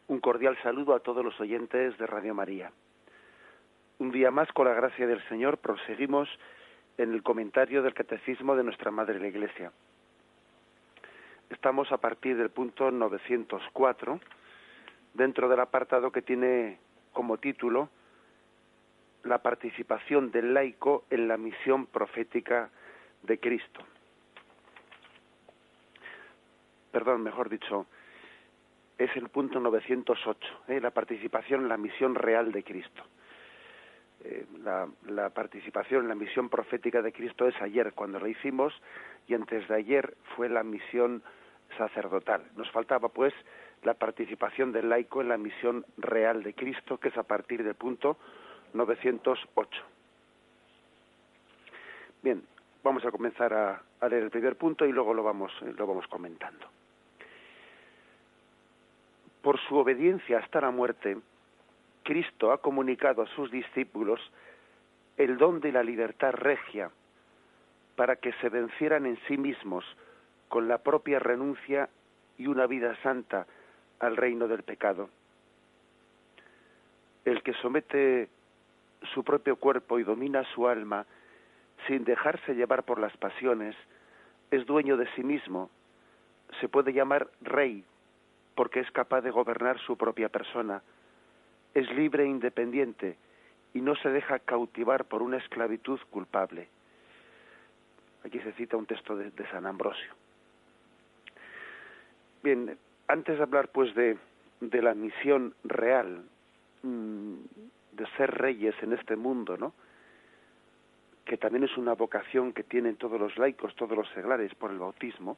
Un cordial saludo a todos los oyentes de Radio María. Un día más, con la gracia del Señor, proseguimos en el comentario del Catecismo de nuestra Madre la Iglesia. Estamos a partir del punto 904, dentro del apartado que tiene como título la participación del laico en la misión profética de Cristo. Perdón, mejor dicho, es el punto 908, la participación en la misión real de Cristo. La participación en la misión profética de Cristo es ayer, cuando lo hicimos, y antes de ayer fue la misión sacerdotal. Nos faltaba, pues, la participación del laico en la misión real de Cristo, que es a partir del punto 908. Bien, vamos a comenzar a leer el primer punto y luego lo vamos comentando. Por su obediencia hasta la muerte, Cristo ha comunicado a sus discípulos el don de la libertad regia para que se vencieran en sí mismos con la propia renuncia y una vida santa al reino del pecado. El que somete su propio cuerpo y domina su alma sin dejarse llevar por las pasiones es dueño de sí mismo. Se puede llamar rey porque es capaz de gobernar su propia persona. Es libre e independiente y no se deja cautivar por una esclavitud culpable. Aquí se cita un texto de San Ambrosio. Bien, antes de hablar pues de la misión real de ser reyes en este mundo, ¿no?, que también es una vocación que tienen todos los laicos, todos los seglares por el bautismo,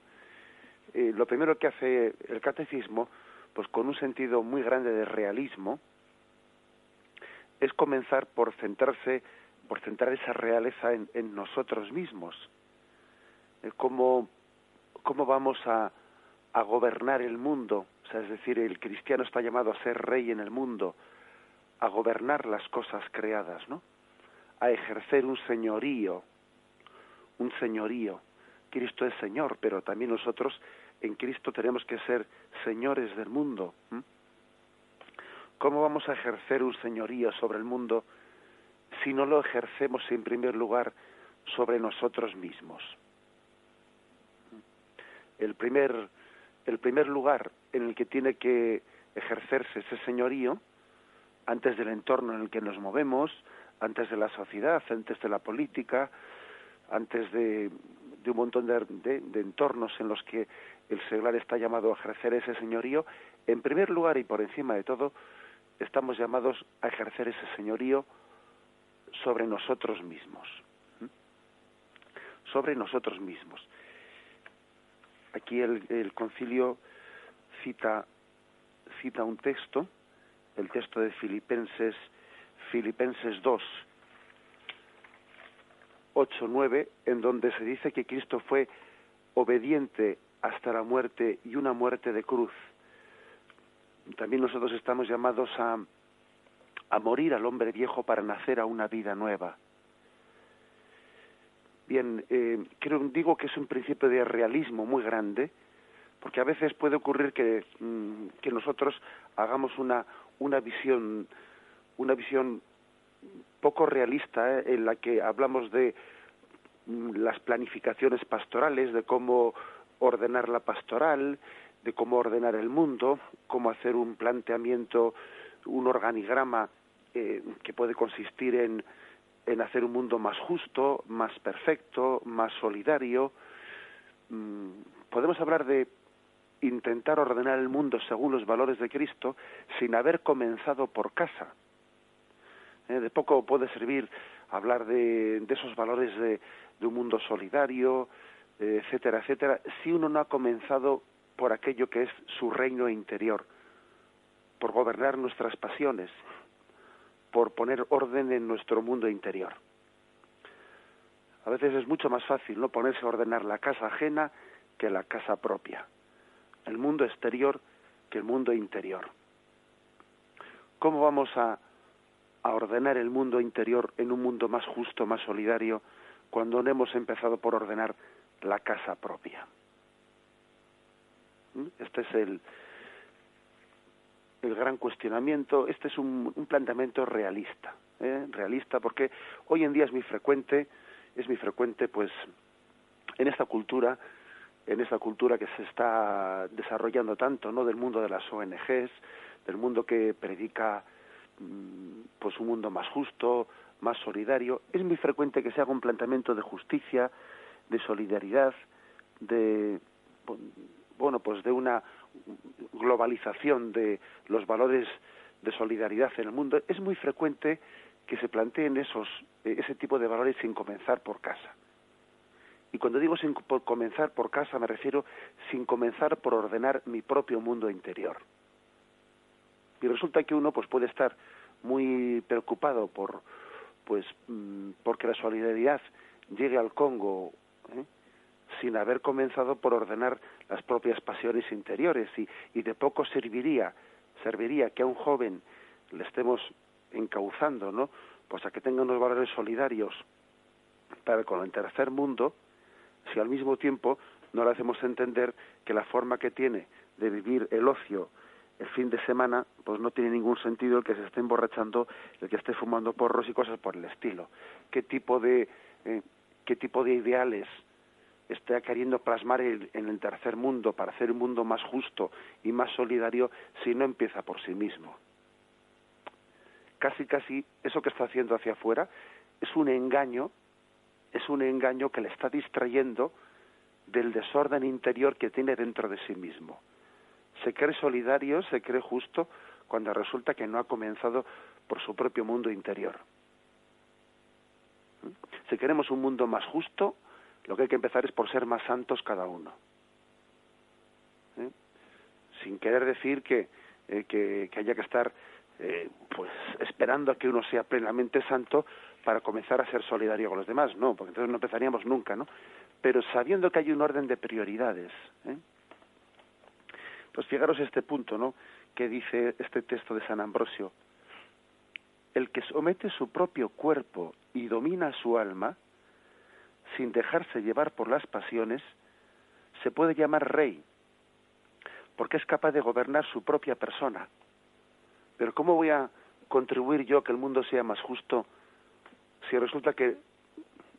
lo primero que hace el catecismo, pues con un sentido muy grande de realismo, es comenzar por centrar esa realeza en nosotros mismos. ¿Cómo vamos a gobernar el mundo? O sea, es decir, el cristiano está llamado a ser rey en el mundo, a gobernar las cosas creadas, ¿no?, a ejercer un señorío. Cristo es Señor, pero también nosotros en Cristo tenemos que ser señores del mundo. ¿Cómo vamos a ejercer un señorío sobre el mundo si no lo ejercemos en primer lugar sobre nosotros mismos? El primer lugar en el que tiene que ejercerse ese señorío, antes del entorno en el que nos movemos, antes de la sociedad, antes de la política, antes de un montón de entornos en los que el seglar está llamado a ejercer ese señorío, en primer lugar y por encima de todo, estamos llamados a ejercer ese señorío sobre nosotros mismos. Sobre nosotros mismos. Aquí el concilio cita un texto, el texto de Filipenses 2, 8, 9, en donde se dice que Cristo fue obediente hasta la muerte y una muerte de cruz. También nosotros estamos llamados a morir al hombre viejo para nacer a una vida nueva. Bien, digo que es un principio de realismo muy grande, porque a veces puede ocurrir que nosotros hagamos una visión poco realista, en la que hablamos de las planificaciones pastorales, de cómo ordenar la pastoral, de cómo ordenar el mundo, cómo hacer un planteamiento, un organigrama que puede consistir en hacer un mundo más justo, más perfecto, más solidario. Podemos hablar de intentar ordenar el mundo según los valores de Cristo sin haber comenzado por casa. De poco puede servir hablar de esos valores de un mundo solidario, etcétera, etcétera, si uno no ha comenzado por aquello que es su reino interior, por gobernar nuestras pasiones, por poner orden en nuestro mundo interior. A veces es mucho más fácil no ponerse a ordenar la casa ajena que la casa propia, el mundo exterior que el mundo interior. ¿Cómo vamos a ordenar el mundo interior en un mundo más justo, más solidario, cuando no hemos empezado por ordenar la casa propia? Este es el gran cuestionamiento. Este es un planteamiento realista, realista, porque hoy en día es muy frecuente, pues, en esta cultura que se está desarrollando tanto, ¿no?, del mundo de las ONGs, del mundo que predica pues un mundo más justo, más solidario. Es muy frecuente que se haga un planteamiento de justicia, de solidaridad, de pues de una globalización de los valores de solidaridad en el mundo. Es muy frecuente que se planteen ese tipo de valores sin comenzar por casa. Y cuando digo por comenzar por casa, me refiero sin comenzar por ordenar mi propio mundo interior. Y resulta que uno pues puede estar muy preocupado porque la solidaridad llegue al Congo, sin haber comenzado por ordenar las propias pasiones interiores, y de poco serviría que a un joven le estemos encauzando, ¿no?, pues a que tenga unos valores solidarios para con el tercer mundo, si al mismo tiempo no le hacemos entender que la forma que tiene de vivir el ocio el fin de semana, pues no tiene ningún sentido el que se esté emborrachando, el que esté fumando porros y cosas por el estilo. ¿Qué tipo de ideales está queriendo plasmar en el tercer mundo para hacer un mundo más justo y más solidario si no empieza por sí mismo? Casi eso que está haciendo hacia afuera es un engaño que le está distrayendo del desorden interior que tiene dentro de sí mismo. Se cree solidario, se cree justo, cuando resulta que no ha comenzado por su propio mundo interior. Si queremos un mundo más justo, lo que hay que empezar es por ser más santos cada uno. Sin querer decir que haya que estar pues esperando a que uno sea plenamente santo para comenzar a ser solidario con los demás. No, porque entonces no empezaríamos nunca, ¿no? Pero sabiendo que hay un orden de prioridades. Pues fijaros este punto, ¿no?, que dice este texto de San Ambrosio. El que somete su propio cuerpo y domina su alma, sin dejarse llevar por las pasiones, se puede llamar rey, porque es capaz de gobernar su propia persona. Pero ¿cómo voy a contribuir yo a que el mundo sea más justo si resulta que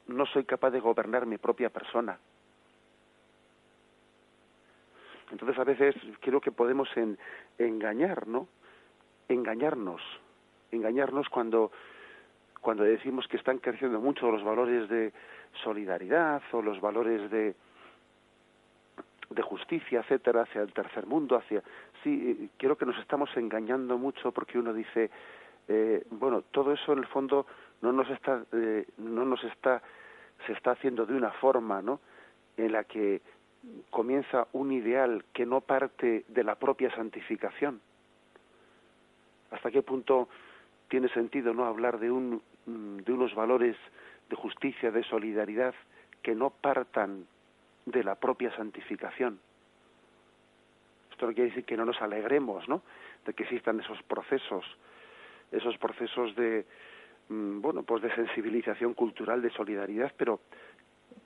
no soy capaz de gobernar mi propia persona? Entonces a veces creo que podemos engañar, ¿no? Engañarnos cuando decimos que están creciendo mucho los valores de solidaridad o los valores de justicia, etcétera, hacia el tercer mundo, creo que nos estamos engañando mucho, porque uno dice, todo eso en el fondo se está haciendo de una forma, ¿no?, en la que comienza un ideal que no parte de la propia santificación. ¿Hasta qué punto tiene sentido, no, hablar de unos valores de justicia, de solidaridad, que no partan de la propia santificación? Esto no quiere decir que no nos alegremos, ¿no?, de que existan esos procesos de de sensibilización cultural, de solidaridad, pero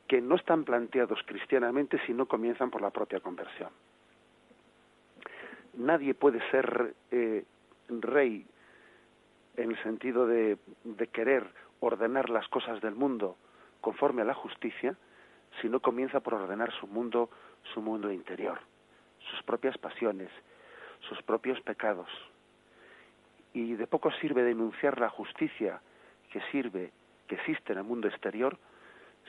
que no están planteados cristianamente si no comienzan por la propia conversión. Nadie puede ser rey en el sentido de querer ordenar las cosas del mundo conforme a la justicia si no comienza por ordenar su mundo interior, sus propias pasiones, sus propios pecados. Y de poco sirve denunciar la justicia que existe en el mundo exterior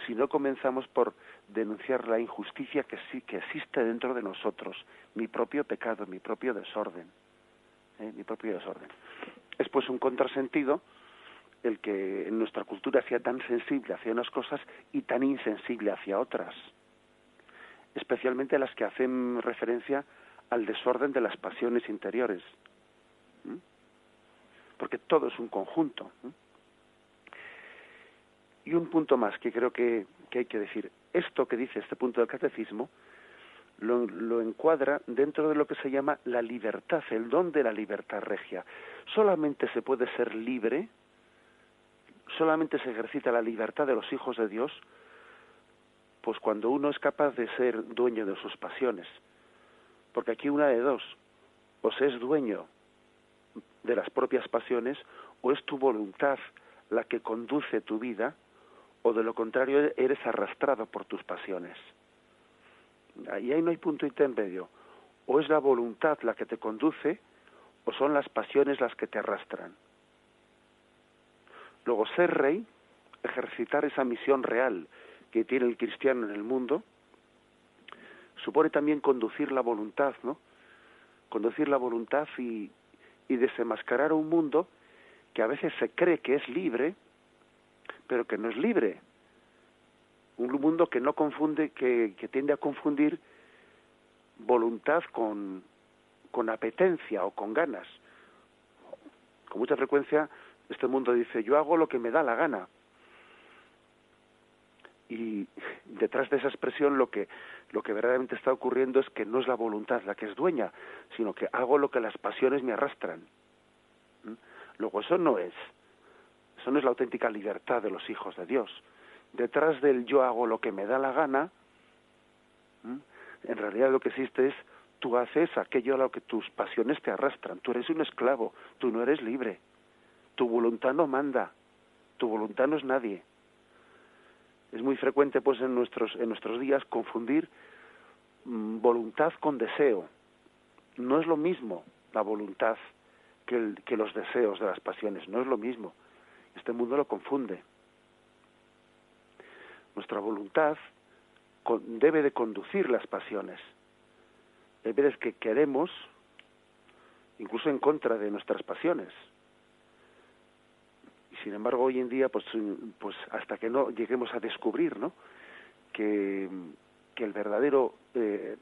si no comenzamos por denunciar la injusticia que existe dentro de nosotros, mi propio pecado, mi propio desorden. Es pues un contrasentido el que en nuestra cultura sea tan sensible hacia unas cosas y tan insensible hacia otras, especialmente las que hacen referencia al desorden de las pasiones interiores, porque todo es un conjunto. Y un punto más que creo que hay que decir. Esto que dice este punto del catecismo lo encuadra dentro de lo que se llama la libertad, el don de la libertad regia. Solamente se puede ser libre, solamente se ejercita la libertad de los hijos de Dios, pues cuando uno es capaz de ser dueño de sus pasiones. Porque aquí una de dos, o se es dueño de las propias pasiones, o es tu voluntad la que conduce tu vida, o de lo contrario eres arrastrado por tus pasiones. Y ahí no hay punto intermedio. O es la voluntad la que te conduce, o son las pasiones las que te arrastran. Luego, ser rey, ejercitar esa misión real que tiene el cristiano en el mundo, supone también conducir la voluntad, ¿no? Conducir la voluntad y desenmascarar un mundo que a veces se cree que es libre, pero que no es libre. Un mundo que no confunde, que tiende a confundir voluntad con apetencia o con ganas. Con mucha frecuencia este mundo dice, yo hago lo que me da la gana. Y detrás de esa expresión lo que verdaderamente está ocurriendo es que no es la voluntad la que es dueña, sino que hago lo que las pasiones me arrastran. Luego eso no es la auténtica libertad de los hijos de Dios. Detrás del yo hago lo que me da la gana, en realidad lo que existe es tú haces aquello a lo que tus pasiones te arrastran. Tú eres un esclavo, tú no eres libre. Tu voluntad no manda, tu voluntad no es nadie. Es muy frecuente pues en nuestros días confundir voluntad con deseo. No es lo mismo la voluntad que los deseos de las pasiones, no es lo mismo. Este mundo lo confunde. Nuestra voluntad debe de conducir las pasiones. Hay veces que queremos, incluso en contra de nuestras pasiones. Y sin embargo, hoy en día, pues hasta que no lleguemos a descubrir, ¿no?, que el verdadero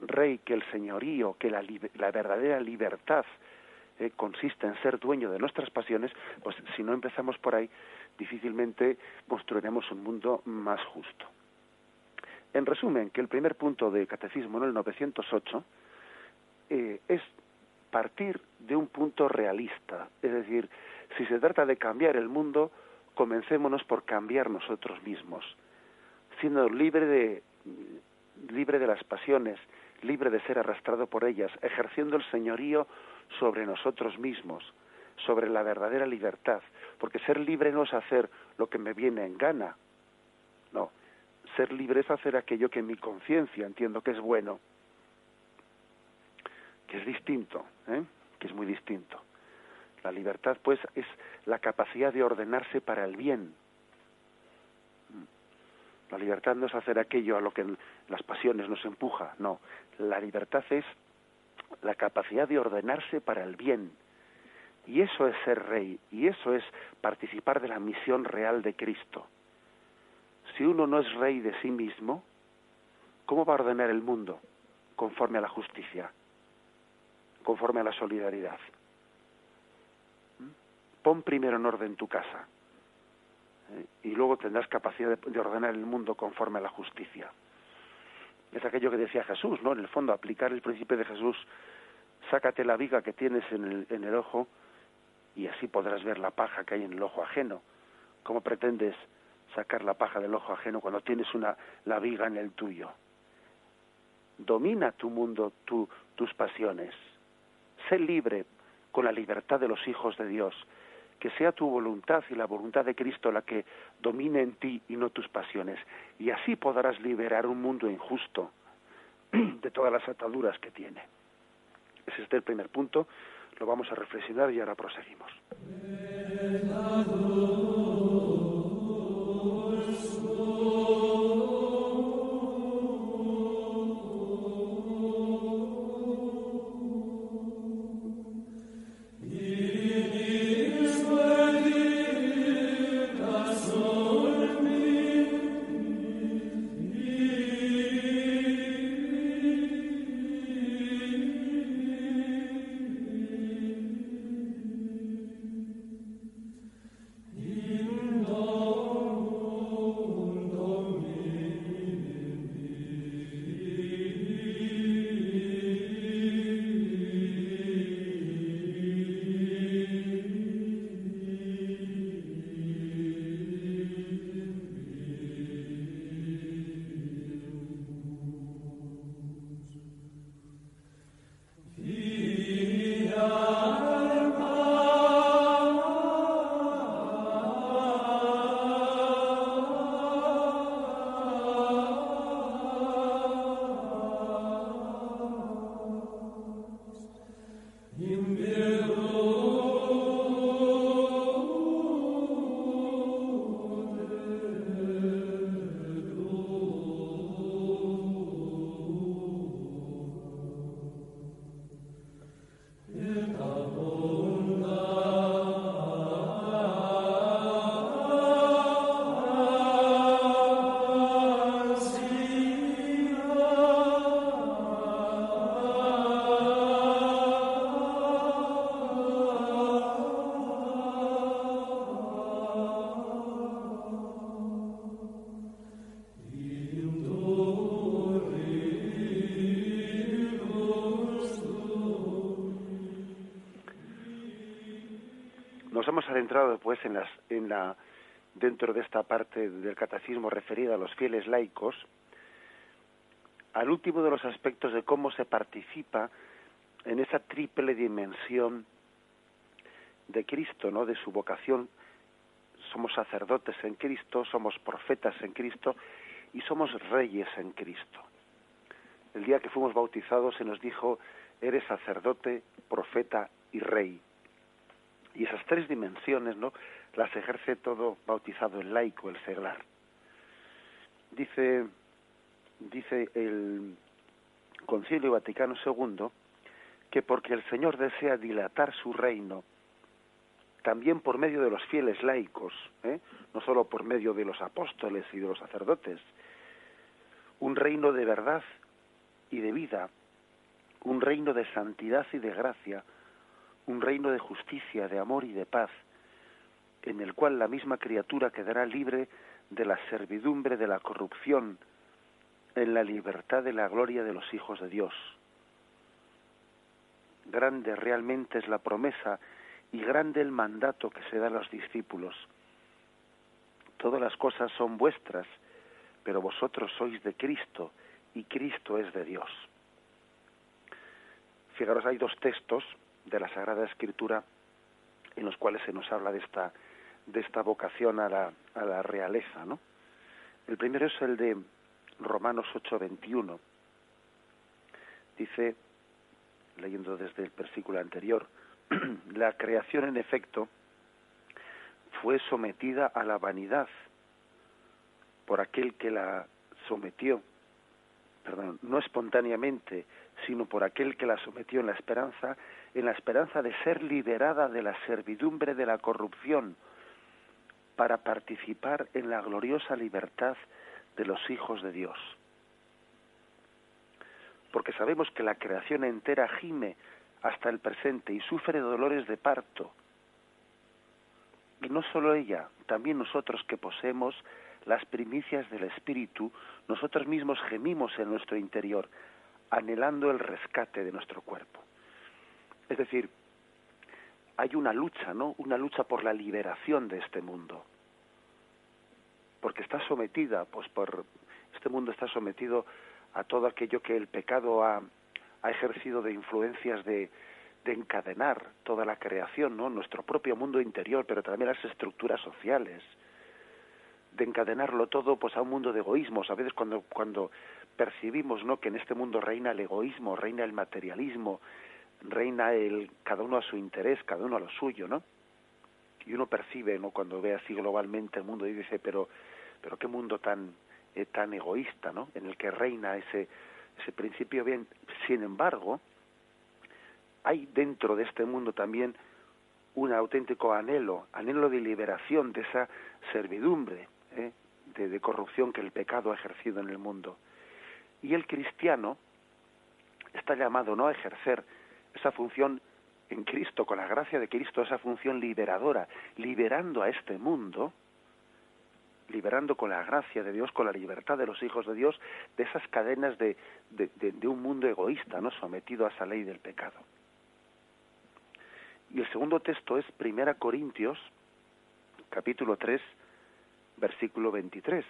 rey, que el señorío, que la verdadera libertad consiste en ser dueño de nuestras pasiones, pues si no empezamos por ahí, difícilmente construiremos un mundo más justo. En resumen, que el primer punto de Catecismo, ¿no?, el 908, es partir de un punto realista. Es decir, si se trata de cambiar el mundo, comencémonos por cambiar nosotros mismos, siendo libre de las pasiones, libre de ser arrastrado por ellas, ejerciendo el señorío sobre nosotros mismos, sobre la verdadera libertad, porque ser libre no es hacer lo que me viene en gana, no, ser libre es hacer aquello que en mi conciencia entiendo que es bueno, que es distinto, que es muy distinto. La libertad, pues, es la capacidad de ordenarse para el bien. La libertad no es hacer aquello a lo que las pasiones nos empuja, no. La libertad es la capacidad de ordenarse para el bien. Y eso es ser rey, y eso es participar de la misión real de Cristo. Si uno no es rey de sí mismo, ¿cómo va a ordenar el mundo? Conforme a la justicia, conforme a la solidaridad. Pon primero en orden tu casa, y luego tendrás capacidad de ordenar el mundo conforme a la justicia. Es aquello que decía Jesús, ¿no? En el fondo, aplicar el principio de Jesús: sácate la viga que tienes en el ojo y así podrás ver la paja que hay en el ojo ajeno. ¿Cómo pretendes sacar la paja del ojo ajeno cuando tienes la viga en el tuyo? Domina tu mundo, tus pasiones. Sé libre con la libertad de los hijos de Dios. Que sea tu voluntad y la voluntad de Cristo la que domine en ti y no tus pasiones. Y así podrás liberar un mundo injusto de todas las ataduras que tiene. Ese es el primer punto. Lo vamos a reflexionar y ahora proseguimos. Nos hemos adentrado pues dentro de esta parte del catecismo referida a los fieles laicos, al último de los aspectos de cómo se participa en esa triple dimensión de Cristo, ¿no? De su vocación. Somos sacerdotes en Cristo, somos profetas en Cristo y somos reyes en Cristo. El día que fuimos bautizados se nos dijo: eres sacerdote, profeta y rey. Y esas tres dimensiones, ¿no?, las ejerce todo bautizado, el laico, el seglar. Dice el Concilio Vaticano II que porque el Señor desea dilatar su reino también por medio de los fieles laicos, no solo por medio de los apóstoles y de los sacerdotes, un reino de verdad y de vida, un reino de santidad y de gracia, un reino de justicia, de amor y de paz, en el cual la misma criatura quedará libre de la servidumbre de la corrupción, en la libertad de la gloria de los hijos de Dios. Grande realmente es la promesa y grande el mandato que se da a los discípulos. Todas las cosas son vuestras, pero vosotros sois de Cristo y Cristo es de Dios. Fijaros, hay dos textos de la Sagrada Escritura en los cuales se nos habla de esta vocación a la realeza, ¿no? El primero es el de Romanos 8:21. Dice, leyendo desde el versículo anterior, la creación en efecto fue sometida a la vanidad por aquel que la sometió, no espontáneamente, sino por aquel que la sometió en la esperanza de ser liberada de la servidumbre de la corrupción, para participar en la gloriosa libertad de los hijos de Dios. Porque sabemos que la creación entera gime hasta el presente y sufre dolores de parto. Y no solo ella, también nosotros que poseemos las primicias del Espíritu, nosotros mismos gemimos en nuestro interior, anhelando el rescate de nuestro cuerpo. Es decir, hay una lucha, ¿no? Una lucha por la liberación de este mundo. Porque está sometida, este mundo está sometido a todo aquello que el pecado ha ejercido de influencias de encadenar toda la creación, ¿no? Nuestro propio mundo interior, pero también las estructuras sociales, de encadenarlo todo pues a un mundo de egoísmos. A veces cuando percibimos, ¿no?, que en este mundo reina el egoísmo, reina el materialismo, reina cada uno a su interés, cada uno a lo suyo, ¿no? Y uno percibe, ¿no?, cuando ve así globalmente el mundo y dice, pero qué mundo tan egoísta, ¿no?, en el que reina ese principio bien. Sin embargo, hay dentro de este mundo también un auténtico anhelo de liberación de esa servidumbre, de corrupción que el pecado ha ejercido en el mundo. Y el cristiano está llamado, ¿no?, a ejercer esa función en Cristo, con la gracia de Cristo, esa función liberadora, liberando a este mundo, liberando con la gracia de Dios, con la libertad de los hijos de Dios, de esas cadenas de un mundo egoísta, ¿no?, sometido a esa ley del pecado. Y el segundo texto es 1 Corintios, capítulo 3, versículo 23,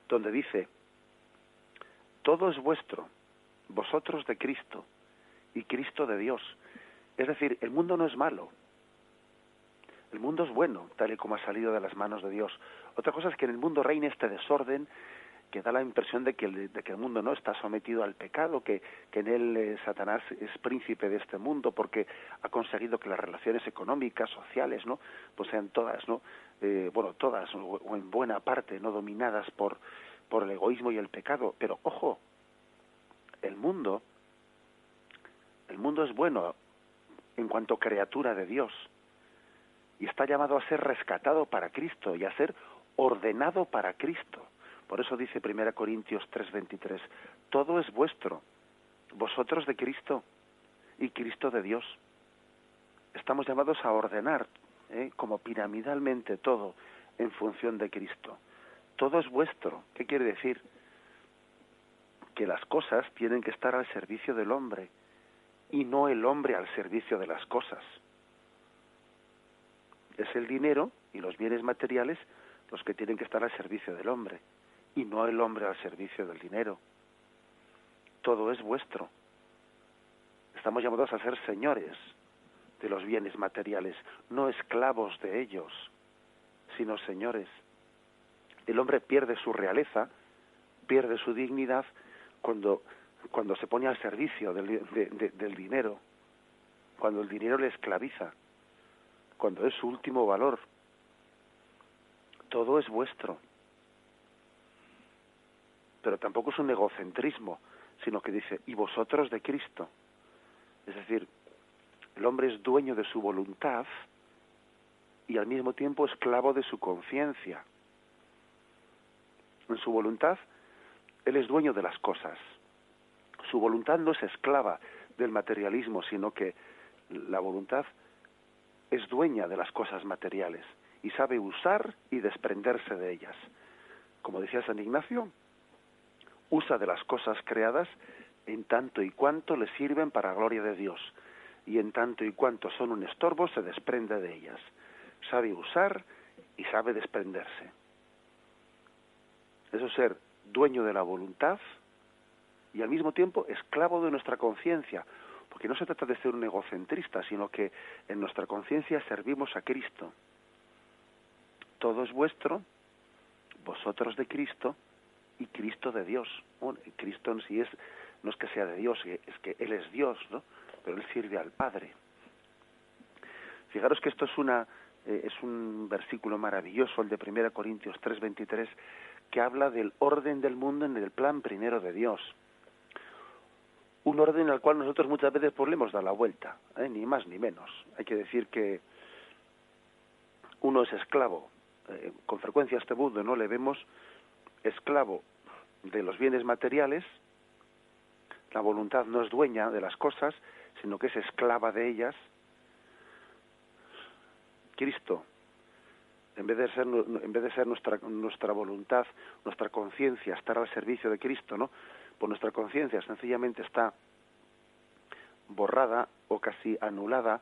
donde dice: todo es vuestro, vosotros de Cristo, y Cristo de Dios. Es decir, el mundo no es malo, el mundo es bueno, tal y como ha salido de las manos de Dios. Otra cosa es que en el mundo reine este desorden, que da la impresión de que el mundo no está sometido al pecado, que en él Satanás es príncipe de este mundo porque ha conseguido que las relaciones económicas, sociales, ¿no?, pues sean todas, ¿no?, todas o en buena parte, no dominadas por el egoísmo y el pecado. Pero ojo, el mundo es bueno en cuanto criatura de Dios y está llamado a ser rescatado para Cristo y a ser ordenado para Cristo. Por eso dice 1 Corintios 3:23, todo es vuestro, vosotros de Cristo y Cristo de Dios. Estamos llamados a ordenar, como piramidalmente todo, en función de Cristo. Todo es vuestro. ¿Qué quiere decir? Que las cosas tienen que estar al servicio del hombre y no el hombre al servicio de las cosas. Es el dinero y los bienes materiales los que tienen que estar al servicio del hombre, y no el hombre al servicio del dinero. Todo es vuestro. Estamos llamados a ser señores de los bienes materiales, no esclavos de ellos, sino señores. El hombre pierde su realeza, pierde su dignidad cuando se pone al servicio del dinero, cuando el dinero le esclaviza, cuando es su último valor. Todo es vuestro. Pero tampoco es un egocentrismo, sino que dice, y vosotros de Cristo. Es decir, el hombre es dueño de su voluntad y al mismo tiempo esclavo de su conciencia. En su voluntad, él es dueño de las cosas. Su voluntad no es esclava del materialismo, sino que la voluntad es dueña de las cosas materiales y sabe usar y desprenderse de ellas. Como decía San Ignacio, usa de las cosas creadas en tanto y cuanto le sirven para gloria de Dios, y en tanto y cuanto son un estorbo se desprende de ellas. Sabe usar y sabe desprenderse. Eso es ser dueño de la voluntad y al mismo tiempo esclavo de nuestra conciencia, porque no se trata de ser un egocentrista, sino que en nuestra conciencia servimos a Cristo. Todo es vuestro, vosotros de Cristo y Cristo de Dios. Bueno, Cristo en sí no es que sea de Dios, es que Él es Dios, ¿no? Pero Él sirve al Padre. Fijaros que esto es un versículo maravilloso, el de 1 Corintios 3:23, que habla del orden del mundo en el plan primero de Dios. Un orden al cual nosotros muchas veces le hemos dado la vuelta, ni más ni menos. Hay que decir que uno es esclavo. Con frecuencia a este mundo no le vemos esclavo de los bienes materiales. La voluntad no es dueña de las cosas, sino que es esclava de ellas. Cristo, en vez de ser nuestra voluntad, nuestra conciencia, estar al servicio de Cristo, ¿no? Pues nuestra conciencia sencillamente está borrada o casi anulada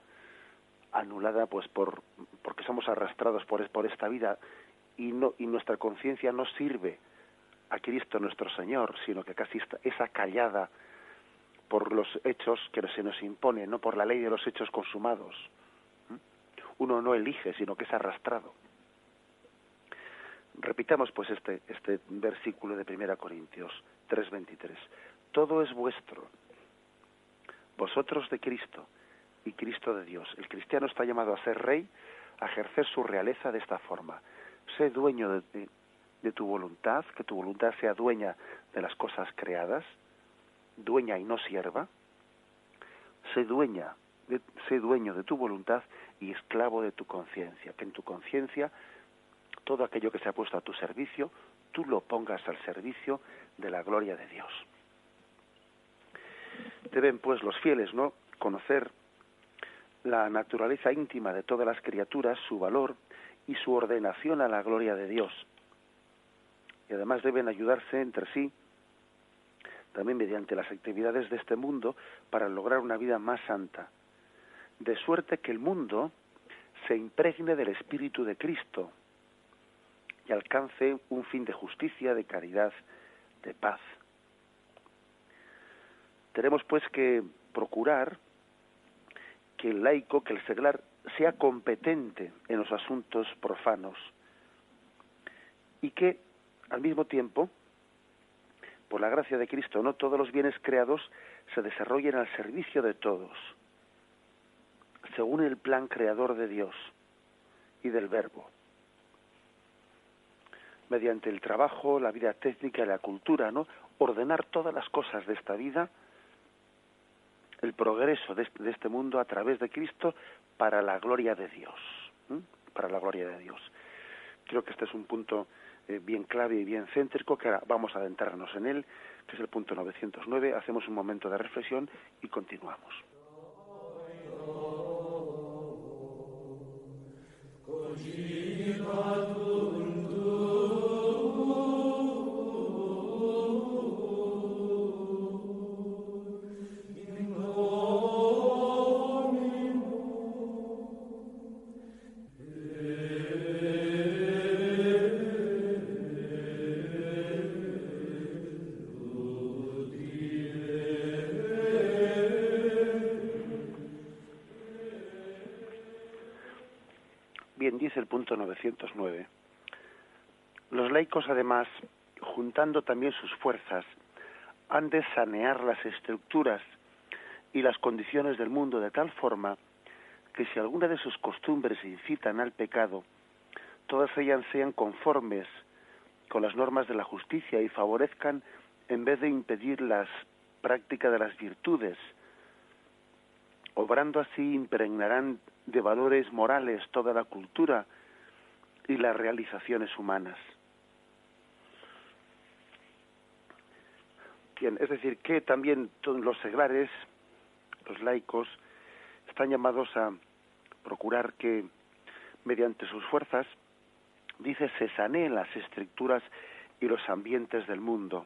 pues porque somos arrastrados por esta vida y nuestra conciencia no sirve a Cristo nuestro Señor, sino que casi es acallada por los hechos que se nos imponen, no por la ley de los hechos consumados. Uno no elige, sino que es arrastrado. Repitamos pues este versículo de 1 Corintios 3:23. Todo es vuestro, vosotros de Cristo y Cristo de Dios. El cristiano está llamado a ser rey, a ejercer su realeza de esta forma. Sé dueño de tu voluntad, que tu voluntad sea dueña de las cosas creadas, dueña y no sierva. Sé dueño de tu voluntad y esclavo de tu conciencia, que en tu conciencia todo aquello que se ha puesto a tu servicio, tú lo pongas al servicio de la gloria de Dios. Deben pues los fieles, ¿no?, conocer la naturaleza íntima de todas las criaturas, su valor y su ordenación a la gloria de Dios. Y además deben ayudarse entre sí, también mediante las actividades de este mundo, para lograr una vida más santa, de suerte que el mundo se impregne del Espíritu de Cristo y alcance un fin de justicia, de caridad, de paz. Tenemos pues que procurar que el laico, que el seglar, sea competente en los asuntos profanos y que, al mismo tiempo, por la gracia de Cristo, no todos los bienes creados se desarrollen al servicio de todos, según el plan creador de Dios y del Verbo. Mediante el trabajo, la vida técnica y la cultura, ¿no?, ordenar todas las cosas de esta vida, el progreso de este mundo a través de Cristo para la gloria de Dios, para la gloria de Dios. Creo que este es un punto bien clave y bien céntrico, que ahora vamos a adentrarnos en él, que es el punto 909. Hacemos un momento de reflexión y continuamos. Bien, dice el punto 909. Los laicos, además, juntando también sus fuerzas, han de sanear las estructuras y las condiciones del mundo de tal forma que si alguna de sus costumbres incitan al pecado, todas ellas sean conformes con las normas de la justicia y favorezcan, en vez de impedir la práctica de las virtudes. Obrando así, impregnarán de valores morales toda la cultura y las realizaciones humanas. Bien, es decir, que también todos los seglares, los laicos, están llamados a procurar que, mediante sus fuerzas, dice, se saneen las estructuras y los ambientes del mundo,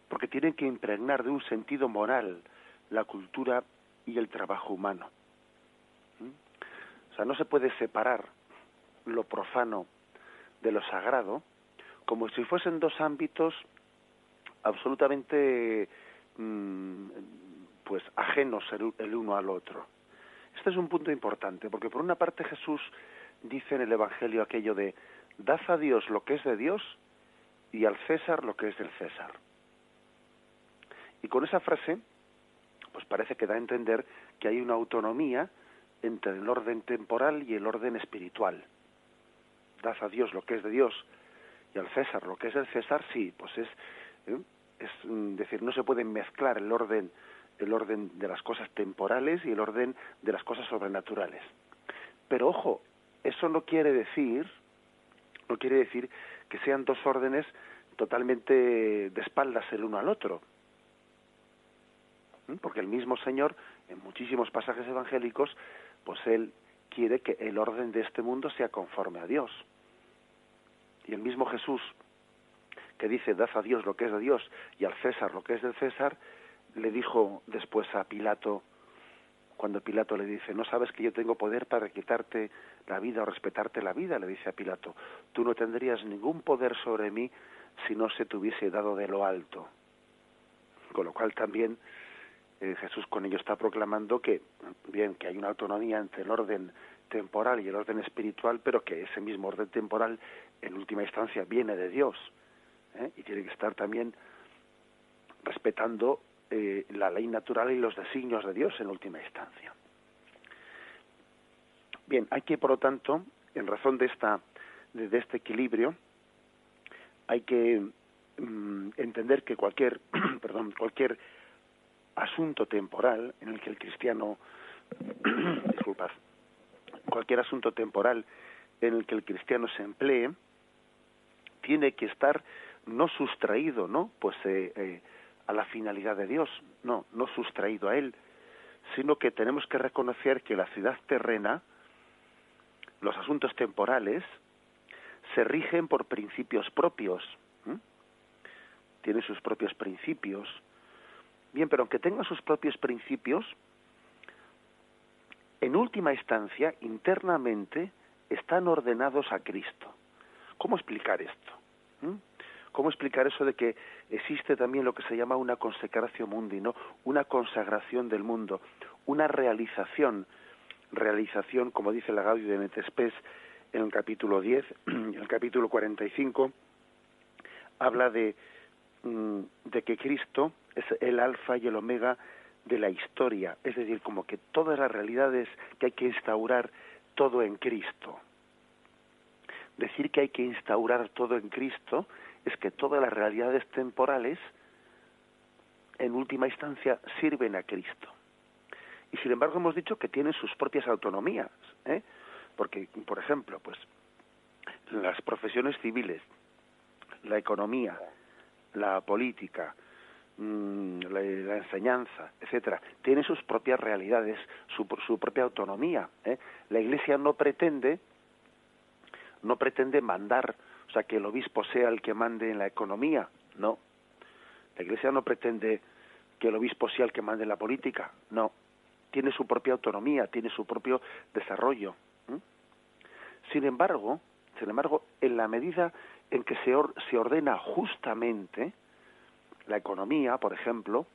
porque tienen que impregnar de un sentido moral la cultura y el trabajo humano. O sea, no se puede separar lo profano de lo sagrado como si fuesen dos ámbitos absolutamente pues ajenos el uno al otro. Este es un punto importante, porque por una parte Jesús dice en el Evangelio aquello de dad a Dios lo que es de Dios y al César lo que es del César. Y con esa frase, pues parece que da a entender que hay una autonomía entre el orden temporal y el orden espiritual. Dad a Dios lo que es de Dios y al César lo que es del César, sí, pues es decir, no se puede mezclar el orden de las cosas temporales y el orden de las cosas sobrenaturales. Pero ojo, eso no quiere decir que sean dos órdenes totalmente de espaldas el uno al otro. Porque el mismo Señor, en muchísimos pasajes evangélicos, pues Él quiere que el orden de este mundo sea conforme a Dios. Y el mismo Jesús, que dice, dad a Dios lo que es de Dios y al César lo que es del César, le dijo después a Pilato, cuando Pilato le dice, ¿no sabes que yo tengo poder para quitarte la vida o respetarte la vida? Le dice a Pilato, tú no tendrías ningún poder sobre mí si no se te hubiese dado de lo alto. Con lo cual también Jesús con ello está proclamando que, bien, que hay una autonomía entre el orden temporal y el orden espiritual, pero que ese mismo orden temporal, en última instancia, viene de Dios, y tiene que estar también respetando la ley natural y los designios de Dios en última instancia. Bien, hay que, por lo tanto, en razón de este equilibrio, hay que entender que cualquier asunto temporal en el que el cristiano disculpad, cualquier asunto temporal en el que el cristiano se emplee tiene que estar no sustraído, ¿no? Pues a la finalidad de Dios, no sustraído a él, sino que tenemos que reconocer que la ciudad terrena, los asuntos temporales, se rigen por principios propios, tienen sus propios principios. Bien, pero aunque tengan sus propios principios, en última instancia, internamente, están ordenados a Cristo. ¿Cómo explicar esto? ¿Cómo explicar eso de que existe también lo que se llama una consecratio mundi, ¿no? Una consagración del mundo, una realización, como dice la Gaudium et Spes en el capítulo 10, en el capítulo 45, habla de que Cristo es el alfa y el omega de la historia, es decir, como que todas las realidades que hay que instaurar todo en Cristo. Decir que hay que instaurar todo en Cristo es que todas las realidades temporales, en última instancia, sirven a Cristo. Y sin embargo hemos dicho que tienen sus propias autonomías, porque, por ejemplo, pues las profesiones civiles, la economía, la política, la enseñanza, etcétera, tienen sus propias realidades, su propia autonomía. La Iglesia no pretende mandar, o sea, que el obispo sea el que mande en la economía, no. La Iglesia no pretende que el obispo sea el que mande en la política, no. Tiene su propia autonomía, tiene su propio desarrollo. Sin embargo, en la medida en que se ordena justamente la economía, por ejemplo,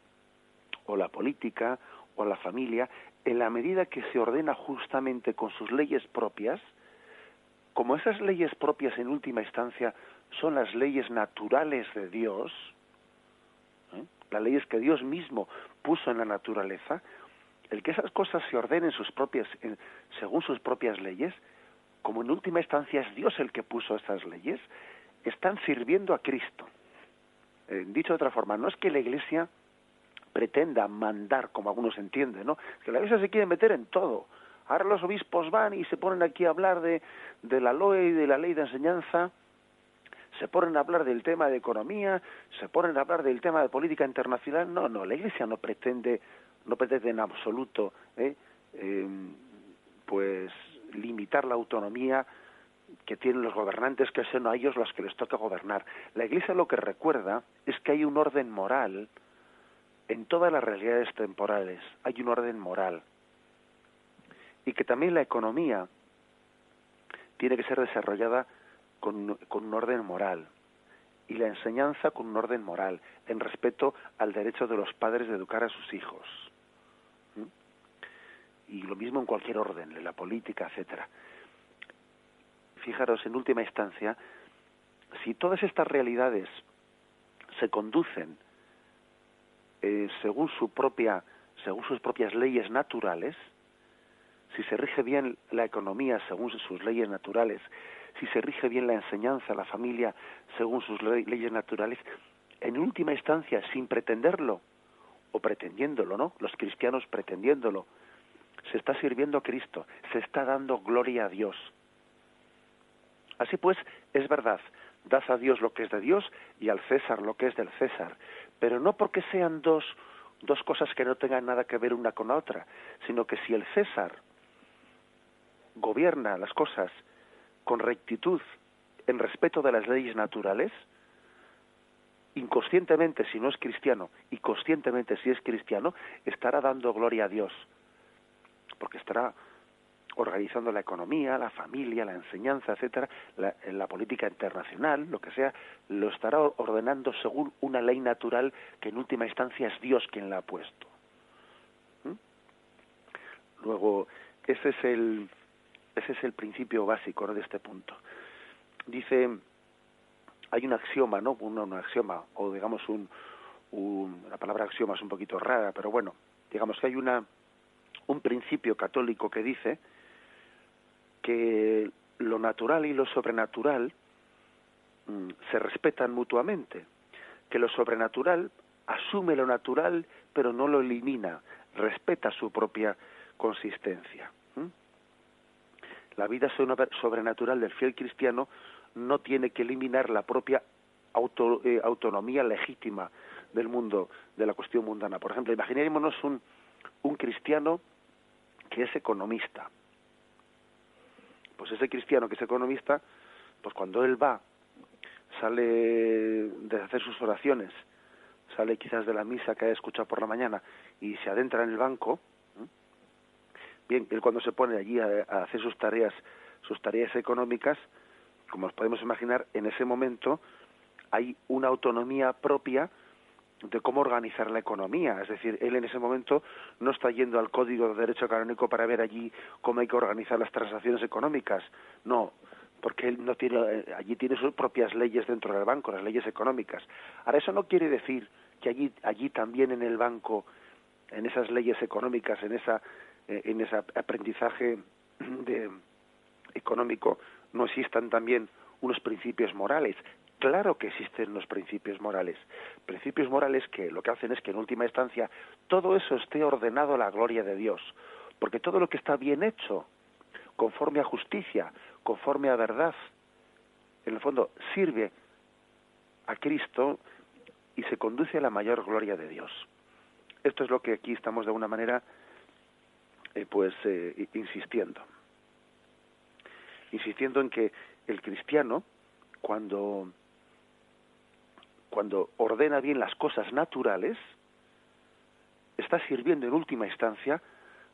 o la política, o la familia, en la medida que se ordena justamente con sus leyes propias, como esas leyes propias en última instancia son las leyes naturales de Dios, las leyes que Dios mismo puso en la naturaleza, el que esas cosas se ordenen según sus propias leyes, como en última instancia es Dios el que puso estas leyes, están sirviendo a Cristo. Dicho de otra forma, no es que la Iglesia pretenda mandar, como algunos entienden, ¿no? Que la Iglesia se quiere meter en todo. Ahora los obispos van y se ponen aquí a hablar de la LOE y de la ley de enseñanza, se ponen a hablar del tema de economía, se ponen a hablar del tema de política internacional. No, la Iglesia no pretende en absoluto pues limitar la autonomía que tienen los gobernantes, que sean a ellos los que les toca gobernar. La Iglesia lo que recuerda es que hay un orden moral en todas las realidades temporales, hay un orden moral, y que también la economía tiene que ser desarrollada con un orden moral, y la enseñanza con un orden moral, en respeto al derecho de los padres de educar a sus hijos. Y lo mismo en cualquier orden, en la política, etcétera. Fijaros, en última instancia, si todas estas realidades se conducen según sus propias leyes naturales, si se rige bien la economía según sus leyes naturales, si se rige bien la enseñanza, la familia según sus leyes naturales, en última instancia, sin pretenderlo, o pretendiéndolo, ¿no? Los cristianos pretendiéndolo, se está sirviendo a Cristo, se está dando gloria a Dios. Así pues, es verdad, dad a Dios lo que es de Dios y al César lo que es del César, pero no porque sean dos cosas que no tengan nada que ver una con la otra, sino que si el César gobierna las cosas con rectitud, en respeto de las leyes naturales, inconscientemente si no es cristiano y conscientemente si es cristiano, estará dando gloria a Dios, porque estará organizando la economía, la familia, la enseñanza, etcétera, la política internacional, lo que sea, lo estará ordenando según una ley natural que en última instancia es Dios quien la ha puesto. Luego, ese es el principio básico, ¿no?, de este punto. Dice, hay un axioma, ¿no? Un axioma, o digamos la palabra axioma es un poquito rara, pero bueno, digamos que hay un principio católico que dice que lo natural y lo sobrenatural se respetan mutuamente, que lo sobrenatural asume lo natural pero no lo elimina, respeta su propia consistencia. La vida sobrenatural del fiel cristiano no tiene que eliminar la propia autonomía legítima del mundo, de la cuestión mundana. Por ejemplo, imaginémonos un cristiano que es economista. Pues ese cristiano que es economista, pues cuando él sale de hacer sus oraciones, sale quizás de la misa que ha escuchado por la mañana y se adentra en el banco, bien, él cuando se pone allí a hacer sus tareas económicas, como os podemos imaginar, en ese momento hay una autonomía propia de cómo organizar la economía. Es decir, él en ese momento no está yendo al Código de Derecho Canónico para ver allí cómo hay que organizar las transacciones económicas. No, porque él allí tiene sus propias leyes dentro del banco, las leyes económicas. Ahora, eso no quiere decir que allí también en el banco, en esas leyes económicas, en ese aprendizaje económico, no existan también unos principios morales. Claro que existen los principios morales que lo que hacen es que en última instancia todo eso esté ordenado a la gloria de Dios, porque todo lo que está bien hecho, conforme a justicia, conforme a verdad, en el fondo sirve a Cristo y se conduce a la mayor gloria de Dios. Esto es lo que aquí estamos de alguna manera insistiendo en que el cristiano, cuando ordena bien las cosas naturales, está sirviendo en última instancia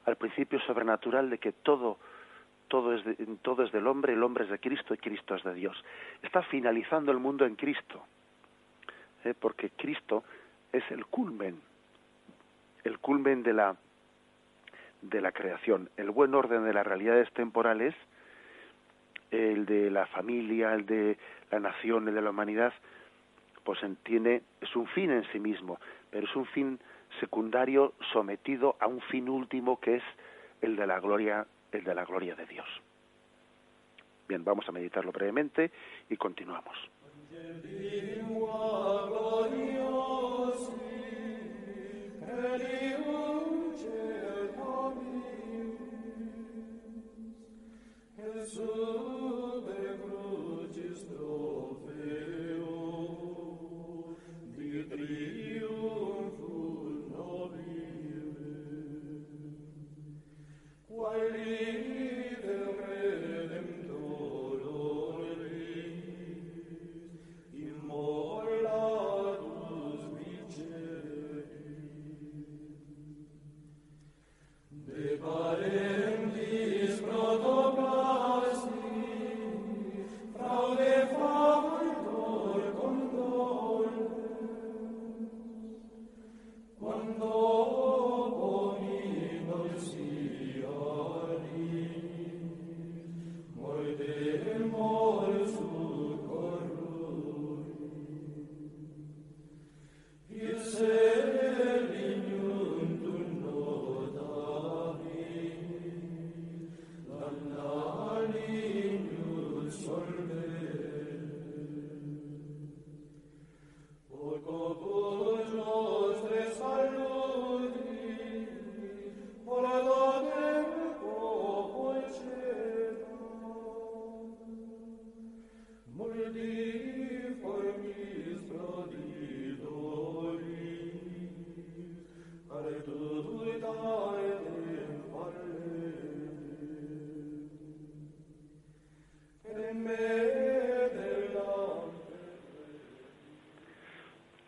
al principio sobrenatural de que todo es del hombre, el hombre es de Cristo y Cristo es de Dios. Está finalizando el mundo en Cristo, porque Cristo es el culmen de la creación. El buen orden de las realidades temporales el de la familia, el de la nación, el de la humanidad, pues es un fin en sí mismo, pero es un fin secundario sometido a un fin último que es el de la gloria de Dios. Bien, vamos a meditarlo brevemente y continuamos.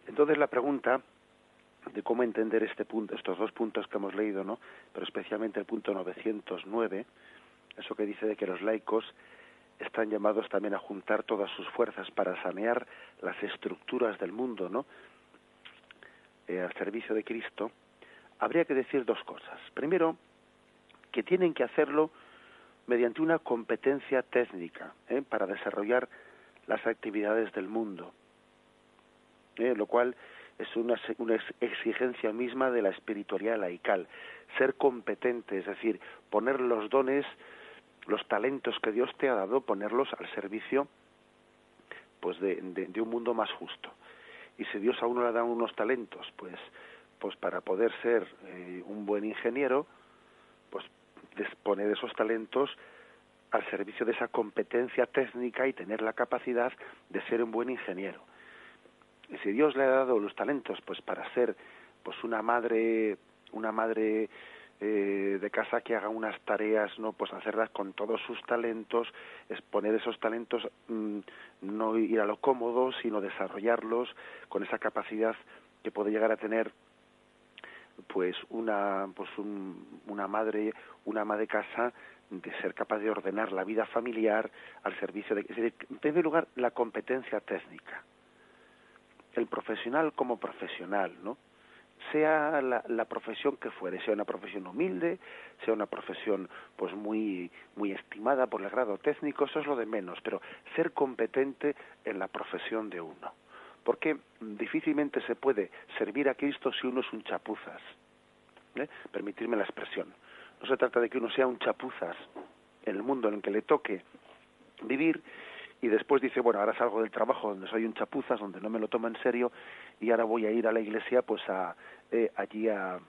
Entonces la pregunta de cómo entender este punto, estos dos puntos que hemos leído, ¿no? Pero especialmente el punto 909, eso que dice de que los laicos están llamados también a juntar todas sus fuerzas para sanear las estructuras del mundo, ¿no? Al servicio de Cristo, habría que decir dos cosas. Primero, que tienen que hacerlo mediante una competencia técnica, para desarrollar las actividades del mundo, lo cual es una exigencia misma de la espiritualidad laical, ser competente, es decir, poner los dones, los talentos que Dios te ha dado, ponerlos al servicio pues de un mundo más justo. Y si Dios a uno le da unos talentos, pues para poder ser un buen ingeniero, pues poner esos talentos al servicio de esa competencia técnica y tener la capacidad de ser un buen ingeniero. Y si Dios le ha dado los talentos pues para ser pues una madre de casa que haga unas tareas, no, pues hacerlas con todos sus talentos, es poner esos talentos, no ir a lo cómodo, sino desarrollarlos con esa capacidad que puede llegar a tener pues una ama de casa, de ser capaz de ordenar la vida familiar al servicio de, es decir, en primer lugar, la competencia técnica. El profesional como profesional, ¿no? Sea la profesión que fuere, sea una profesión humilde, sea una profesión pues muy estimada por el grado técnico, eso es lo de menos, pero ser competente en la profesión de uno. Porque difícilmente se puede servir a Cristo si uno es un chapuzas. Permitirme la expresión. No se trata de que uno sea un chapuzas en el mundo en el que le toque vivir y después dice, bueno, ahora salgo del trabajo donde soy un chapuzas, donde no me lo tomo en serio y ahora voy a ir a la iglesia pues allí a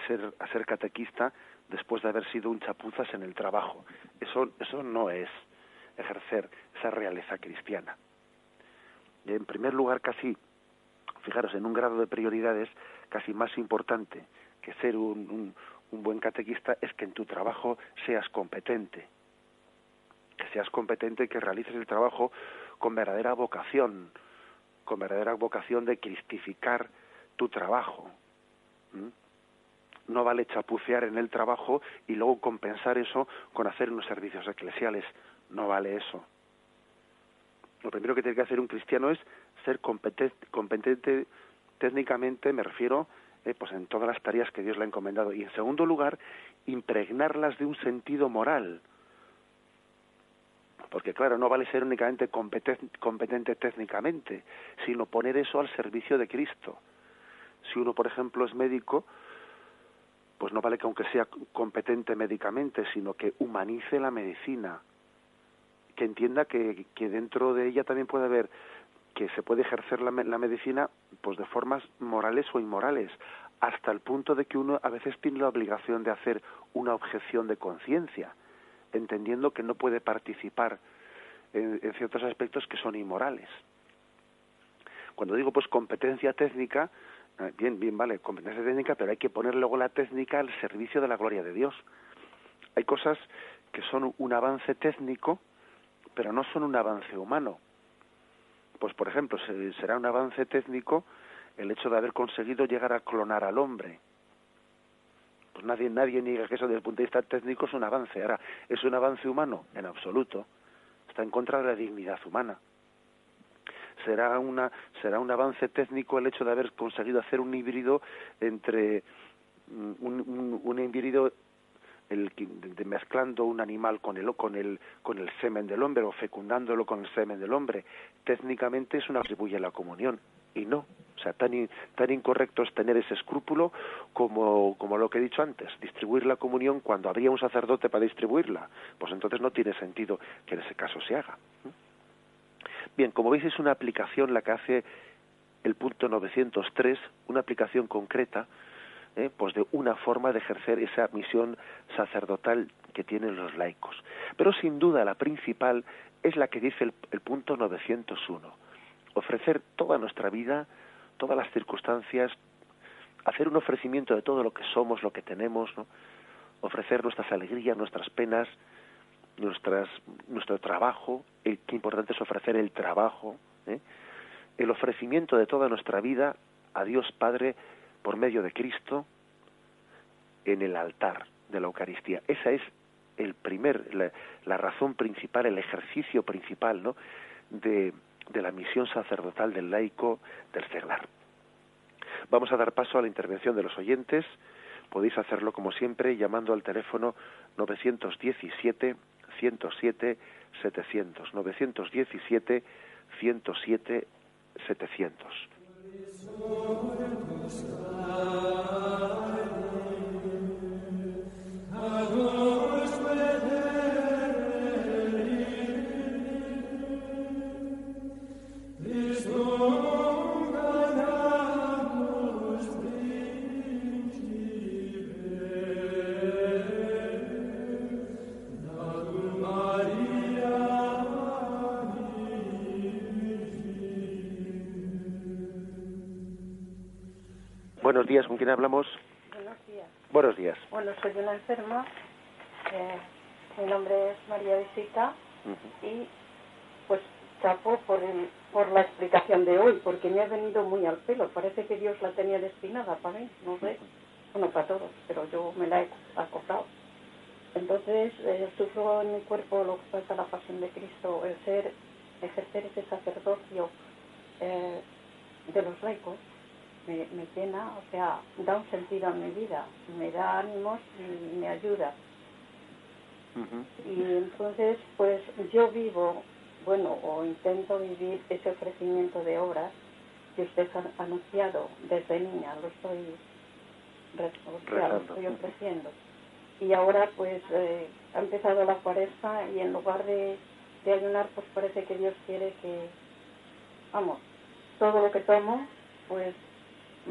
ser catequista después de haber sido un chapuzas en el trabajo. Eso no es ejercer esa realeza cristiana. Y en primer lugar, casi, fijaros, en un grado de prioridades casi más importante que ser un buen catequista es que en tu trabajo seas competente, que realices el trabajo con verdadera vocación de cristificar tu trabajo. No vale chapucear en el trabajo y luego compensar eso con hacer unos servicios eclesiales, no vale eso. Lo primero que tiene que hacer un cristiano es ser competente técnicamente, me refiero, pues en todas las tareas que Dios le ha encomendado. Y en segundo lugar, impregnarlas de un sentido moral. porque claro, no vale ser únicamente competente técnicamente, sino poner eso al servicio de Cristo. Si uno, por ejemplo, es médico, pues no vale que aunque sea competente médicamente, sino que humanice la medicina, que entienda que dentro de ella también puede haber, que se puede ejercer la medicina pues de formas morales o inmorales, hasta el punto de que uno a veces tiene la obligación de hacer una objeción de conciencia, entendiendo que no puede participar en ciertos aspectos que son inmorales. Cuando digo pues competencia técnica, bien, vale, competencia técnica, pero hay que poner luego la técnica al servicio de la gloria de Dios. Hay cosas que son un avance técnico, pero no son un avance humano. Pues, por ejemplo, será un avance técnico el hecho de haber conseguido llegar a clonar al hombre. Pues nadie niega que eso desde el punto de vista técnico es un avance. Ahora, ¿es un avance humano? En absoluto. Está en contra de la dignidad humana. Será un avance técnico el hecho de haber conseguido hacer un híbrido entre un híbrido mezclando un animal con el semen del hombre o fecundándolo con el semen del hombre. Técnicamente eso no atribuye a la comunión, y no. O sea, tan incorrecto es tener ese escrúpulo como lo que he dicho antes, distribuir la comunión cuando habría un sacerdote para distribuirla. Pues entonces no tiene sentido que en ese caso se haga. Bien, como veis es una aplicación la que hace el punto 903, una aplicación concreta, pues de una forma de ejercer esa misión sacerdotal que tienen los laicos. Pero sin duda la principal es la que dice el punto 901. Ofrecer toda nuestra vida, todas las circunstancias, hacer un ofrecimiento de todo lo que somos, lo que tenemos, ¿no? Ofrecer nuestras alegrías, nuestras penas, nuestro trabajo, qué importante es ofrecer el trabajo, el ofrecimiento de toda nuestra vida a Dios Padre por medio de Cristo en el altar de la Eucaristía. Esa es la razón principal, el ejercicio principal, ¿no?, de la misión sacerdotal del laico del seglar. Vamos a dar paso a la intervención de los oyentes. Podéis hacerlo como siempre llamando al teléfono 917 107 700, 917 107 700. Buenos días, ¿con quién hablamos? Buenos días. Buenos días. Bueno, soy una enferma, mi nombre es María Visita, y pues chapo por la explicación de hoy, porque me ha venido muy al pelo. Parece que Dios la tenía destinada para mí, no sé, bueno, para todos, pero yo me la he acoplado. Entonces sufro en mi cuerpo lo que pasa la pasión de Cristo, ejercer ese sacerdocio de los laicos. Me llena, o sea, da un sentido a mi vida, me da ánimos y me ayuda. Y entonces, pues yo vivo, bueno, o intento vivir ese ofrecimiento de obras que usted ha anunciado desde niña, lo estoy ofreciendo. Y ahora, pues, ha empezado la Cuaresma y en lugar de ayunar, pues parece que Dios quiere que, vamos, todo lo que tomo, pues,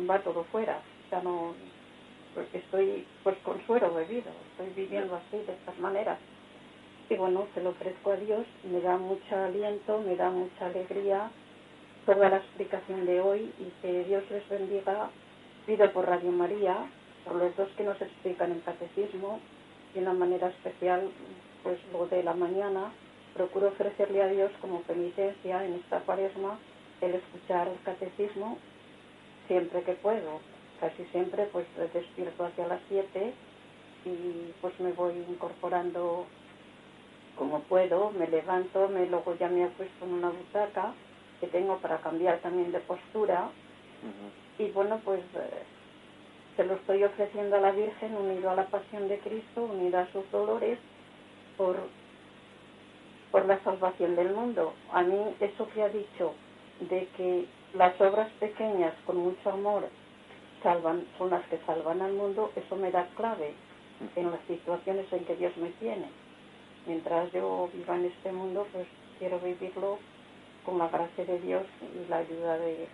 va todo fuera, o sea, no, porque estoy pues con suero bebido, estoy viviendo así, de estas maneras, y bueno, se lo ofrezco a Dios, me da mucho aliento, me da mucha alegría toda la explicación de hoy, y que Dios les bendiga. Pido por Radio María, por los dos que nos explican el catecismo, y de una manera especial, pues lo de la mañana, procuro ofrecerle a Dios como penitencia en esta Cuaresma, el escuchar el catecismo siempre que puedo. Casi siempre pues despierto hacia las 7 y pues me voy incorporando como puedo, me levanto, luego ya me acuesto en una butaca que tengo para cambiar también de postura. Y bueno, pues se lo estoy ofreciendo a la Virgen, unido a la pasión de Cristo, unido a sus dolores, por por la salvación del mundo. A mí eso que ha dicho de que las obras pequeñas con mucho amor son las que salvan al mundo, eso me da clave en las situaciones en que Dios me tiene. Mientras yo viva en este mundo, pues quiero vivirlo con la gracia de Dios y la ayuda de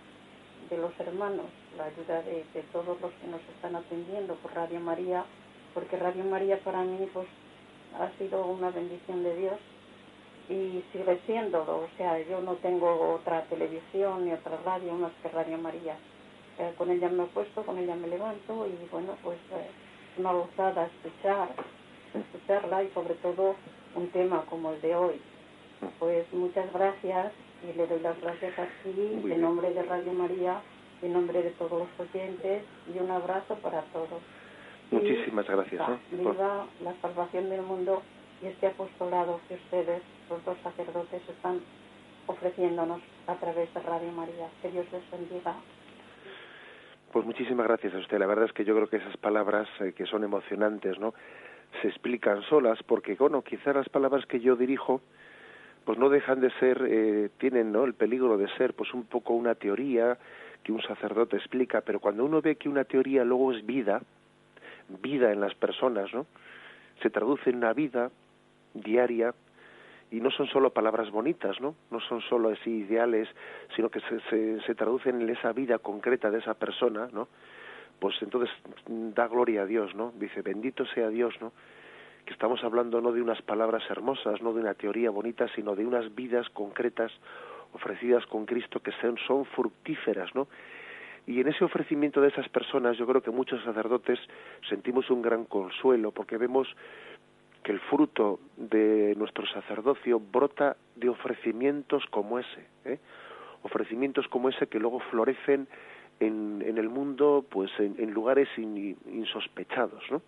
los hermanos, la ayuda de todos los que nos están atendiendo por Radio María, porque Radio María para mí pues ha sido una bendición de Dios y sigue siéndolo. O sea, yo no tengo otra televisión ni otra radio más que Radio María. Con ella me acuesto, con ella me levanto y bueno, pues una gozada escucharla y sobre todo un tema como el de hoy. Pues muchas gracias y le doy las gracias a ti en nombre de Radio María, en nombre de todos los oyentes y un abrazo para todos. Muchísimas gracias. Viva la salvación del mundo y este apostolado que ustedes, los dos sacerdotes, están ofreciéndonos a través de Radio María. Que Dios les bendiga. Pues muchísimas gracias a usted. La verdad es que yo creo que esas palabras que son emocionantes, ¿no?, se explican solas, porque, bueno, quizás las palabras que yo dirijo pues no dejan de ser, tienen, ¿no?, el peligro de ser pues un poco una teoría que un sacerdote explica, pero cuando uno ve que una teoría luego es vida en las personas, ¿no?, se traduce en una vida diaria y no son solo palabras bonitas, ¿no?, no son solo así ideales, sino que se traducen en esa vida concreta de esa persona, ¿no?, pues entonces da gloria a Dios, ¿no? Dice, bendito sea Dios, ¿no?, que estamos hablando no de unas palabras hermosas, no de una teoría bonita, sino de unas vidas concretas ofrecidas con Cristo que son fructíferas, ¿no? Y en ese ofrecimiento de esas personas yo creo que muchos sacerdotes sentimos un gran consuelo porque vemos que el fruto de nuestro sacerdocio brota de ofrecimientos como ese, ofrecimientos como ese que luego florecen en el mundo, pues en lugares insospechados, ¿no?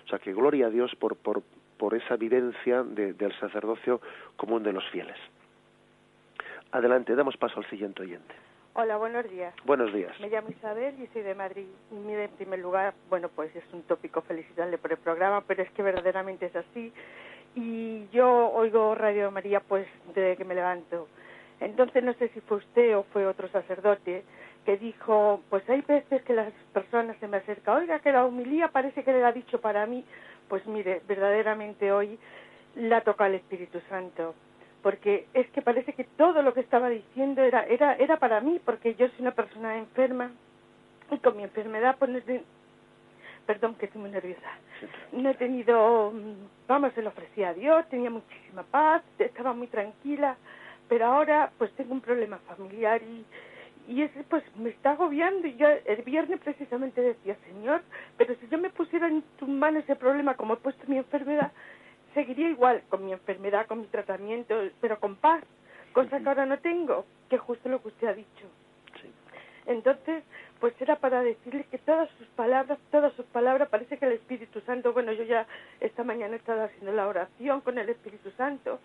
O sea, que gloria a Dios por esa vivencia del sacerdocio común de los fieles. Adelante, damos paso al siguiente oyente. Hola, buenos días. Buenos días. Me llamo Isabel y soy de Madrid. Y mire, en primer lugar, bueno, pues es un tópico felicitarle por el programa, pero es que verdaderamente es así. Y yo oigo Radio María pues desde que me levanto. Entonces no sé si fue usted o fue otro sacerdote que dijo, pues hay veces que las personas se me acercan, oiga, que la homilía parece que le ha dicho para mí. Pues mire, verdaderamente hoy la toca el Espíritu Santo, porque es que parece que todo lo que estaba diciendo era para mí, porque yo soy una persona enferma y con mi enfermedad pues perdón que estoy muy nerviosa, no he tenido, se lo ofrecía a Dios, tenía muchísima paz, estaba muy tranquila, pero ahora pues tengo un problema familiar y ese pues me está agobiando. Y yo el viernes precisamente decía, Señor, pero si yo me pusiera en tus manos ese problema como he puesto mi enfermedad, seguiría igual con mi enfermedad, con mi tratamiento, pero con paz, cosa que ahora no tengo, que es justo lo que usted ha dicho. Sí. Entonces, pues era para decirle que todas sus palabras, parece que el Espíritu Santo, bueno, yo ya esta mañana he estado haciendo la oración con el Espíritu Santo,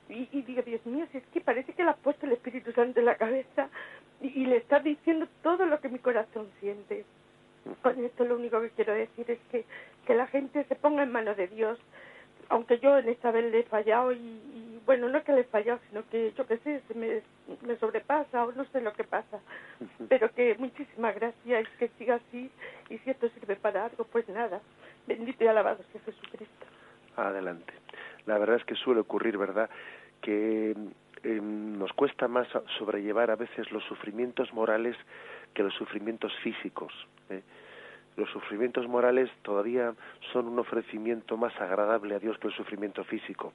y digo, Dios mío, si es que parece que le ha puesto el Espíritu Santo en la cabeza y le está diciendo todo lo que mi corazón siente. Con esto lo único que quiero decir es que la gente se ponga en manos de Dios, aunque yo en esta vez le he fallado y bueno, no es que le he fallado, sino que yo qué sé, se me sobrepasa o no sé lo que pasa, pero que muchísimas gracias y que siga así, y si esto sirve para algo, pues nada, bendito y alabado sea Jesucristo. Adelante. La verdad es que suele ocurrir, ¿verdad?, que nos cuesta más sobrellevar a veces los sufrimientos morales que los sufrimientos físicos. Los sufrimientos morales todavía son un ofrecimiento más agradable a Dios que el sufrimiento físico.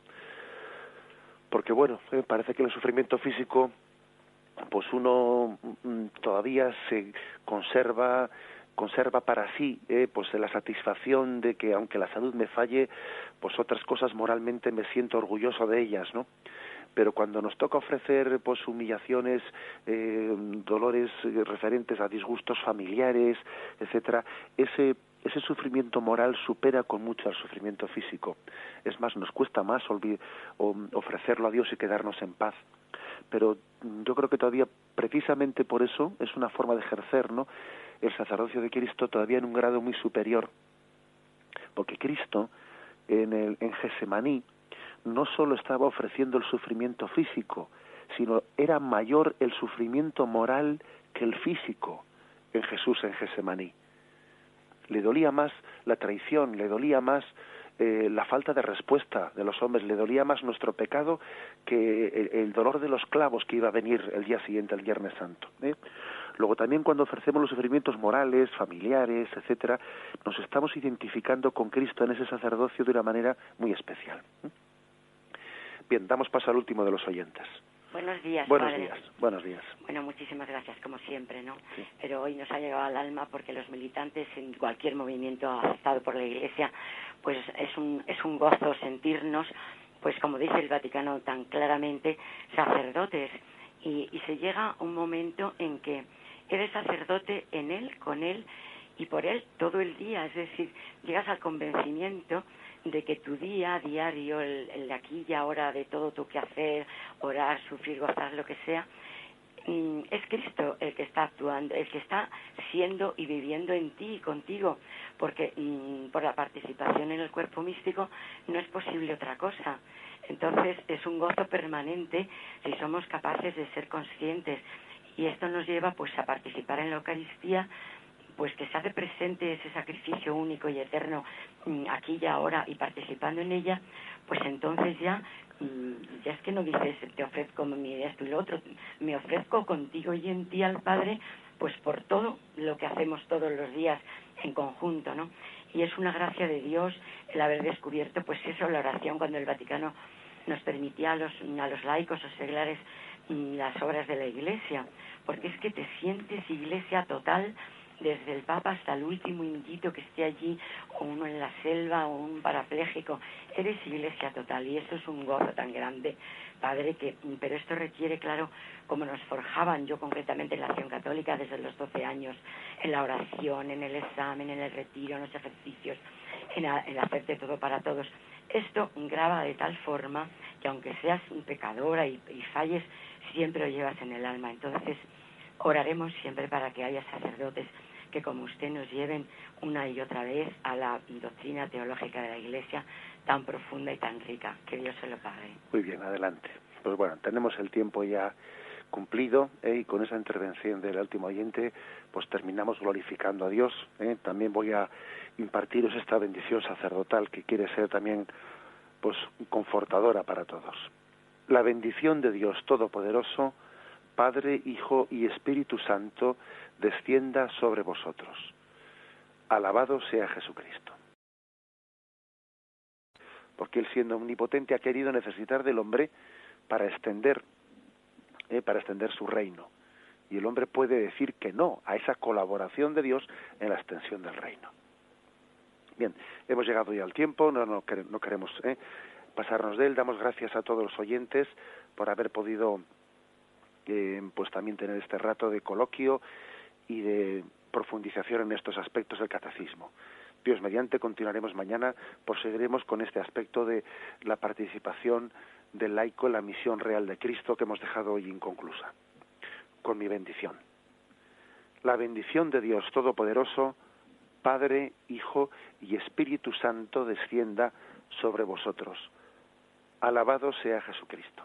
Porque bueno, parece que el sufrimiento físico, pues uno todavía se conserva para sí, pues la satisfacción de que aunque la salud me falle, pues otras cosas moralmente me siento orgulloso de ellas, ¿no? Pero cuando nos toca ofrecer pues humillaciones, dolores referentes a disgustos familiares, etcétera, ese sufrimiento moral supera con mucho al sufrimiento físico. Es más, nos cuesta más ofrecerlo a Dios y quedarnos en paz. Pero yo creo que todavía, precisamente por eso, es una forma de ejercer, ¿no?, el sacerdocio de Cristo todavía en un grado muy superior. Porque Cristo, en Getsemaní, no solo estaba ofreciendo el sufrimiento físico, sino era mayor el sufrimiento moral que el físico en Jesús en Getsemaní. Le dolía más la traición, le dolía más la falta de respuesta de los hombres, le dolía más nuestro pecado que el dolor de los clavos que iba a venir el día siguiente, el Viernes Santo. Luego también cuando ofrecemos los sufrimientos morales, familiares, etcétera, nos estamos identificando con Cristo en ese sacerdocio de una manera muy especial. Bien, damos paso al último de los oyentes. Buenos días, Buenos padre. días, buenos días. Bueno, muchísimas gracias, como siempre, ¿no? Sí. Pero hoy nos ha llegado al alma porque los militantes en cualquier movimiento aceptado por la Iglesia, pues es un gozo sentirnos, pues como dice el Vaticano tan claramente, sacerdotes. Y se llega un momento en que eres sacerdote en Él, con Él y por Él todo el día. Es decir, llegas al convencimiento de que tu día diario, el de aquí y ahora, de todo tu quehacer, orar, sufrir, gozar, lo que sea, es Cristo el que está actuando, el que está siendo y viviendo en ti y contigo, porque por la participación en el cuerpo místico no es posible otra cosa. Entonces es un gozo permanente si somos capaces de ser conscientes, y esto nos lleva pues a participar en la Eucaristía, pues que se hace presente ese sacrificio único y eterno aquí y ahora, y participando en ella, pues entonces ya es que no dices te ofrezco mi esto y lo otro, me ofrezco contigo y en ti al Padre, pues por todo lo que hacemos todos los días en conjunto, ¿no? Y es una gracia de Dios el haber descubierto pues eso, la oración, cuando el Vaticano nos permitía a los laicos o seglares las obras de la Iglesia, porque es que te sientes iglesia total, desde el Papa hasta el último indito que esté allí, o uno en la selva, o un parapléjico, eres iglesia total, y eso es un gozo tan grande, Padre, pero esto requiere, claro, como nos forjaban, yo concretamente en la Acción Católica desde los 12 años, en la oración, en el examen, en el retiro, en los ejercicios, en hacerte todo para todos. Esto graba de tal forma que aunque seas pecadora y falles, siempre lo llevas en el alma. Entonces, oraremos siempre para que haya sacerdotes que como usted nos lleven una y otra vez a la doctrina teológica de la Iglesia tan profunda y tan rica. Que Dios se lo pague. Muy bien, adelante. Pues bueno, tenemos el tiempo ya cumplido, y con esa intervención del último oyente pues terminamos glorificando a Dios. También voy a impartiros esta bendición sacerdotal que quiere ser también pues confortadora para todos. La bendición de Dios Todopoderoso, Padre, Hijo y Espíritu Santo, descienda sobre vosotros. Alabado sea Jesucristo. Porque Él, siendo omnipotente, ha querido necesitar del hombre para extender su reino. Y el hombre puede decir que no a esa colaboración de Dios en la extensión del reino. Bien, hemos llegado ya al tiempo, no queremos pasarnos de él. Damos gracias a todos los oyentes por haber podido pues también tener este rato de coloquio y de profundización en estos aspectos del catecismo. Dios mediante, continuaremos mañana, proseguiremos con este aspecto de la participación del laico en la misión real de Cristo que hemos dejado hoy inconclusa. Con mi bendición. La bendición de Dios Todopoderoso, Padre, Hijo y Espíritu Santo, descienda sobre vosotros. Alabado sea Jesucristo.